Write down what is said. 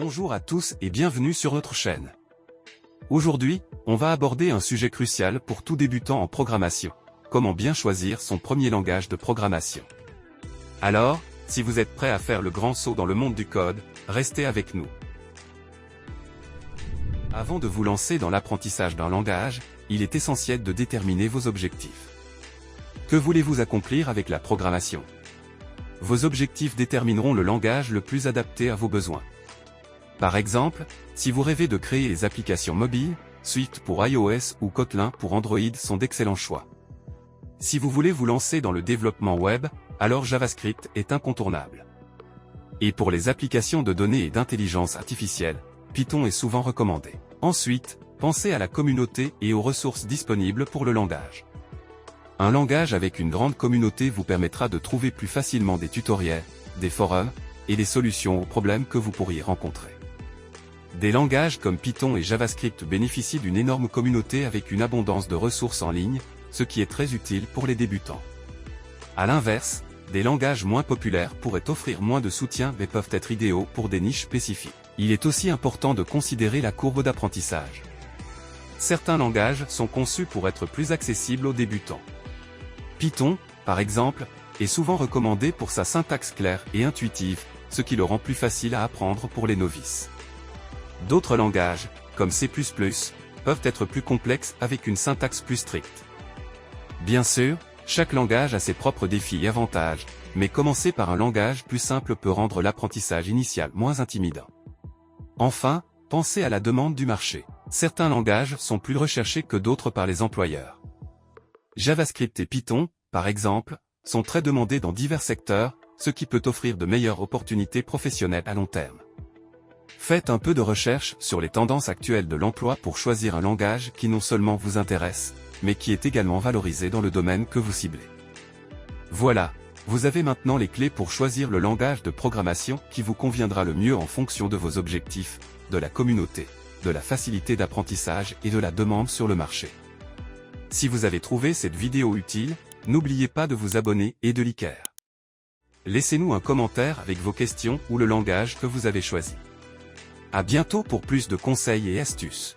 Bonjour à tous et bienvenue sur notre chaîne. Aujourd'hui, on va aborder un sujet crucial pour tout débutant en programmation. Comment bien choisir son premier langage de programmation. Alors, si vous êtes prêt à faire le grand saut dans le monde du code, restez avec nous. Avant de vous lancer dans l'apprentissage d'un langage, il est essentiel de déterminer vos objectifs. Que voulez-vous accomplir avec la programmation? Vos objectifs détermineront le langage le plus adapté à vos besoins. Par exemple, si vous rêvez de créer des applications mobiles, Swift pour iOS ou Kotlin pour Android sont d'excellents choix. Si vous voulez vous lancer dans le développement web, alors JavaScript est incontournable. Et pour les applications de données et d'intelligence artificielle, Python est souvent recommandé. Ensuite, pensez à la communauté et aux ressources disponibles pour le langage. Un langage avec une grande communauté vous permettra de trouver plus facilement des tutoriels, des forums, et des solutions aux problèmes que vous pourriez rencontrer. Des langages comme Python et JavaScript bénéficient d'une énorme communauté avec une abondance de ressources en ligne, ce qui est très utile pour les débutants. À l'inverse, des langages moins populaires pourraient offrir moins de soutien mais peuvent être idéaux pour des niches spécifiques. Il est aussi important de considérer la courbe d'apprentissage. Certains langages sont conçus pour être plus accessibles aux débutants. Python, par exemple, est souvent recommandé pour sa syntaxe claire et intuitive, ce qui le rend plus facile à apprendre pour les novices. D'autres langages, comme C++, peuvent être plus complexes avec une syntaxe plus stricte. Bien sûr, chaque langage a ses propres défis et avantages, mais commencer par un langage plus simple peut rendre l'apprentissage initial moins intimidant. Enfin, pensez à la demande du marché. Certains langages sont plus recherchés que d'autres par les employeurs. JavaScript et Python, par exemple, sont très demandés dans divers secteurs, ce qui peut offrir de meilleures opportunités professionnelles à long terme. Faites un peu de recherche sur les tendances actuelles de l'emploi pour choisir un langage qui non seulement vous intéresse, mais qui est également valorisé dans le domaine que vous ciblez. Voilà, vous avez maintenant les clés pour choisir le langage de programmation qui vous conviendra le mieux en fonction de vos objectifs, de la communauté, de la facilité d'apprentissage et de la demande sur le marché. Si vous avez trouvé cette vidéo utile, n'oubliez pas de vous abonner et de liker. Laissez-nous un commentaire avec vos questions ou le langage que vous avez choisi. À bientôt pour plus de conseils et astuces.